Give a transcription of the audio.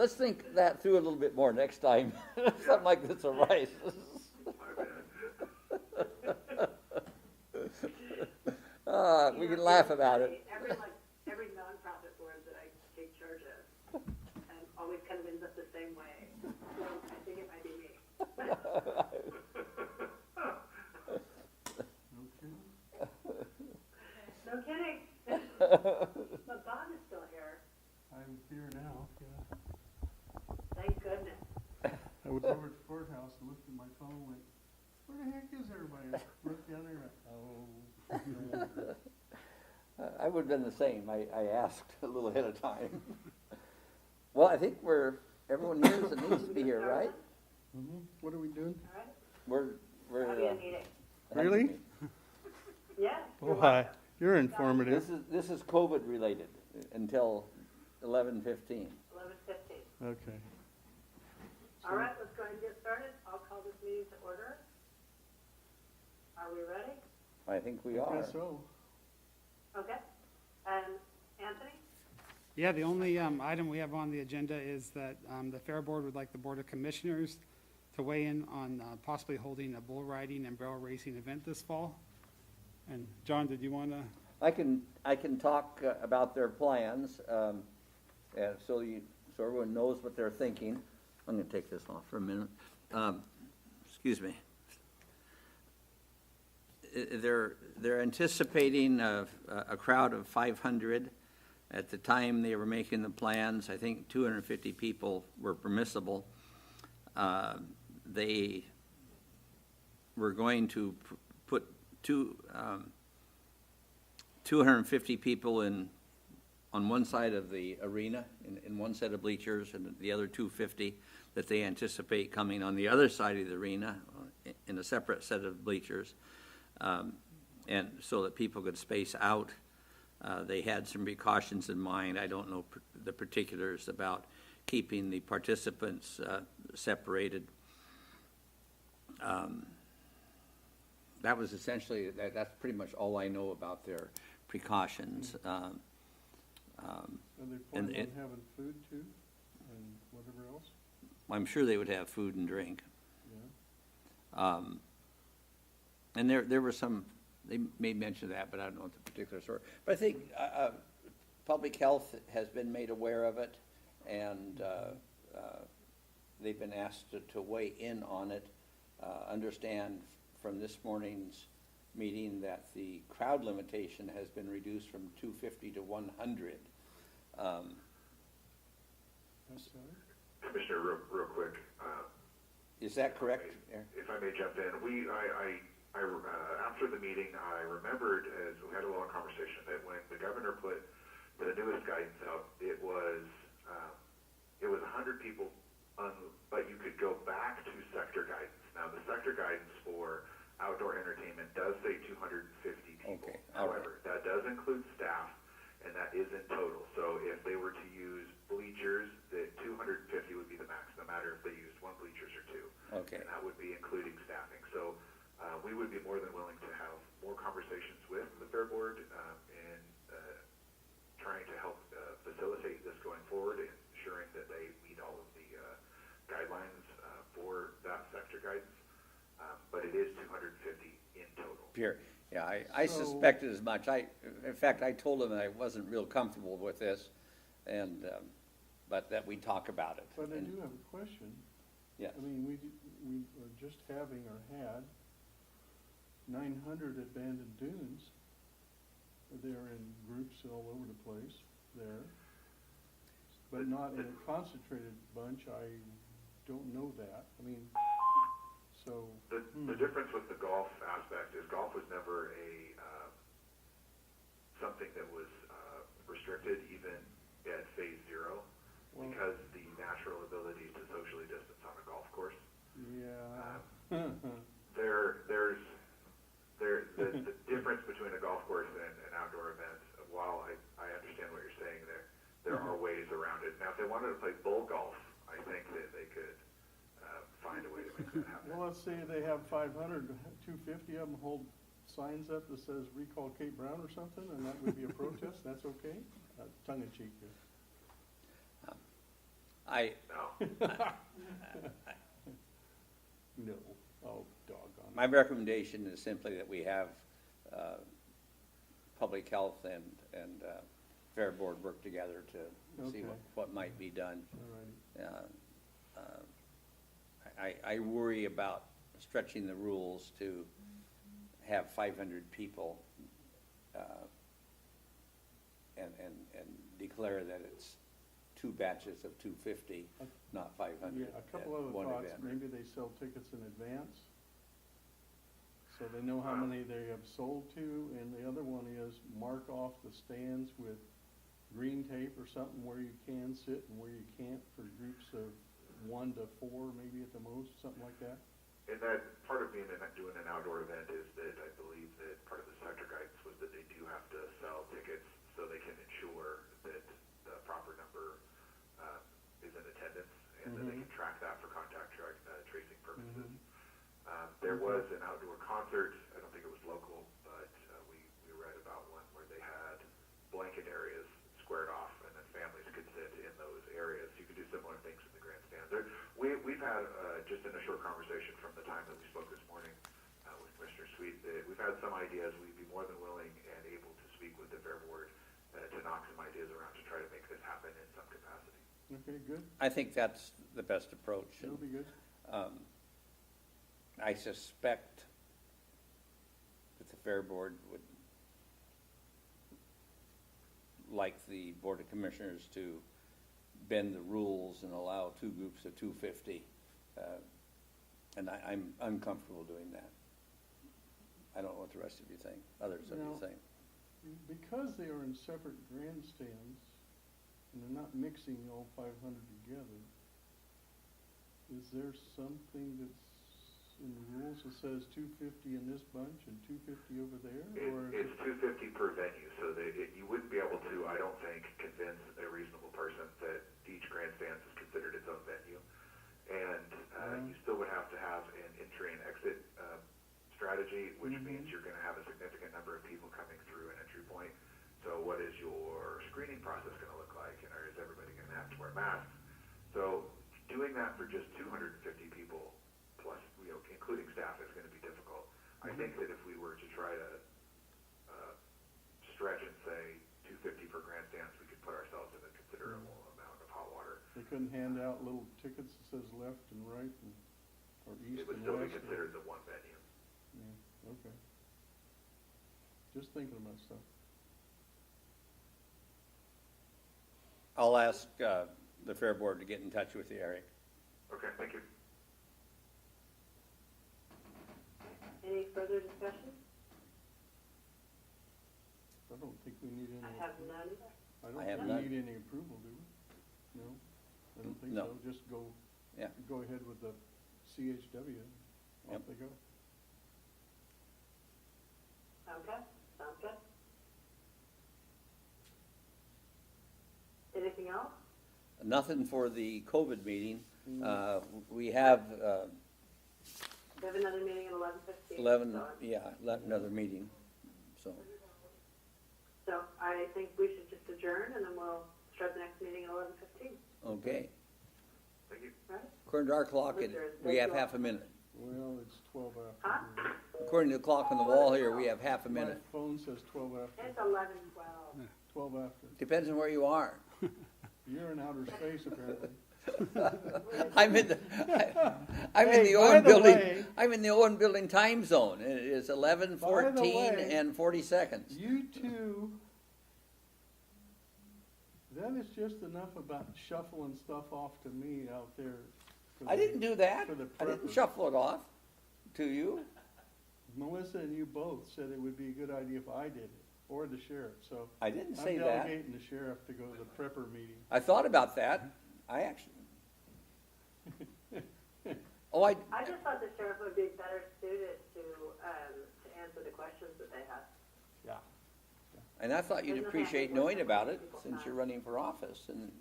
let's think that through a little bit more next time. Something like this arises. We can laugh about it. Every nonprofit board that I take charge of always kind of ends up the same way. So I think it might be me. No kidding. But Bob is still here. I'm here now, yeah. Thank goodness. I was over at the courthouse and looked at my phone and went, where the heck is everybody? I looked down there and went, oh. I would have been the same. I asked a little ahead of time. Well, I think everyone here that needs to be here, right? Mm-hmm. What are we doing? All right. We're I'll be in meeting. Really? Yeah. Oh, hi. You're informative. This is COVID related until 11:15. 11:15. Okay. All right, let's go ahead and get started. I'll call this meeting to order. Are we ready? I think we I are. guess so. Okay. Anthony? Yeah, the only item we have on the agenda is that the Fair Board would like the Board of Commissioners to weigh in on possibly holding a bull riding and barrel racing event this fall. And John, did you want to? I can talk about their plans, and so everyone knows what they're thinking. I'm going to take this off for a minute. Excuse me. They're anticipating a crowd of 500. At the time they were making the plans, I think 250 people were permissible. They were going to put 250 people on one side of the arena, in one set of bleachers, and the other 250 that they anticipate coming on the other side of the arena in a separate set of bleachers, and so that people could space out. They had some precautions in mind. I don't know the particulars about keeping the participants separated. That was essentially, that's pretty much all I know about their precautions. Are they planning on having food too, and whatever else? I'm sure they would have food and drink. Yeah. And there were some, they may mention that, but I don't know what the particular sort. But I think public health has been made aware of it, and they've been asked to weigh in on it. Understand from this morning's meeting that the crowd limitation has been reduced from 250 to 100. Commissioner, real quick. Is that correct? If I may jump in, after the meeting, I remembered, as we had a long conversation, that when the governor put the newest guidance out, it was 100 people, but you could go back to sector guidance. Now, the sector guidance for outdoor entertainment does say 250 people. Okay. However, that does include staff, and that is in total. So if they were to use bleachers, the 250 would be the max, no matter if they used one bleachers or two. Okay. And that would be including staffing. So we would be more than willing to have more conversations with the Fair Board in trying to help facilitate this going forward, and ensuring that they meet all of the guidelines for that sector guidance. But it is 250 in total. Pure. Yeah, I suspected as much. In fact, I told them that I wasn't real comfortable with this, and but that we'd talk about it. But I do have a question. Yes. I mean, we are just having or had 900 abandoned dunes. They're in groups all over the place there, but not in a concentrated bunch. I don't know that. I mean, so. The difference with the golf aspect is golf was never something that was restricted even at phase 0, because the natural ability to socially distance on a golf course. Yeah. The difference between a golf course and an outdoor event, while I understand what you're saying there are ways around it. Now, if they wanted to play bull golf, I think that they could find a way to make that happen. Well, let's say they have 500, 250 of them hold signs up that says recall Kate Brown or something, and that would be a protest. That's okay? Tongue in cheek here. I, No. No, oh, doggone. my recommendation is simply that we have public health and fair board work together to see Okay. what might be done. All righty. I worry about stretching the rules to have 500 people and declare that it's two batches of 250, not 500. Yeah, a couple at other one thoughts, event. maybe they sell tickets in advance, so they know how many they have sold to, and the other one is mark off the stands with green tape or something where you can sit and where you can't for groups of 1 to 4, maybe at the most, something like that. And that part of doing an outdoor event is that I believe that part of the sector guidance was that they do have to sell tickets so they can ensure that the proper number is in attendance and that they can track that for contact tracing purposes. There was an outdoor concert. I don't think it was local, but we read about one where they had blanket areas squared off, and then families could sit in those areas. You could do similar things in the grandstand. We've had, just in a short conversation from the time that we spoke this morning with Commissioner Sweet, that we've had some ideas. We'd be more than willing and able to speak with the Fair Board to knock some ideas around to try to make this happen in some capacity. Okay, good, I think that's the best approach. that'll be good. I suspect that the Fair Board would like the Board of Commissioners to bend the rules and allow two groups of 250. And I'm uncomfortable doing that. I don't know what the rest of you think, others of you No. think. Because they are in separate grandstands, and they're not mixing all 500 together, is there something that's in the rules that says 250 in this bunch and 250 over there, or is It's 250 per venue, so that you wouldn't be able to, I don't think, convince a reasonable person that each grandstand is considered its own venue. And you still would have to have an entry and exit strategy, which means you're going to have a significant number of people coming through an entry point. So what is your screening process going to look like, and is everybody going to have to wear masks? So doing that for just 250 people, plus, including staff, is going to be difficult. I think that if we were to try to stretch and say 250 per grandstands, we could put ourselves in a considerable amount of hot water. they couldn't hand out little tickets that says left and right and, or east It would and still be west? considered the one venue. Yeah, okay. Just thinking about stuff. I'll ask the Fair Board to get in touch with you, Eric. Okay, thank you. Any further discussion? I don't think we need any. I have none. I have don't none. think we need any approval, do we? No, I don't think No. so, just go, Yeah. go ahead with the CHW, off Yep. they go. Okay, sounds good. Anything else? Nothing for the COVID meeting. We have We have another meeting at 11:15. 11, another meeting, so. So I think we should just adjourn, and then we'll start the next meeting at 11:15, Okay. Thank you. right? According to our clock, we have half a minute. Well, it's 12 after. Huh? here. According to the clock on the wall here, we have half a My minute. phone says 12 after, It's 11:12. 12 after. Depends on where you are. You're in outer space apparently. I'm in the, I'm in Hey, the by Owen the building, way- I'm in the Owen building time zone. It is 11:14 way- and 40 seconds. You two, that is just enough about shuffling stuff off to me out there. for I the- didn't do that. For the I didn't preppers. shuffle it off to you. Melissa and you both said it would be a good idea if I did it, or the sheriff, so. I didn't say I'm that. delegating the sheriff to go to the prepper meeting. I thought about that. I actually. Oh, I just thought the sheriff would be better suited to answer the questions that they have. Yeah. and I thought you'd There's nothing I appreciate think we're knowing about it people since not. you're running for office and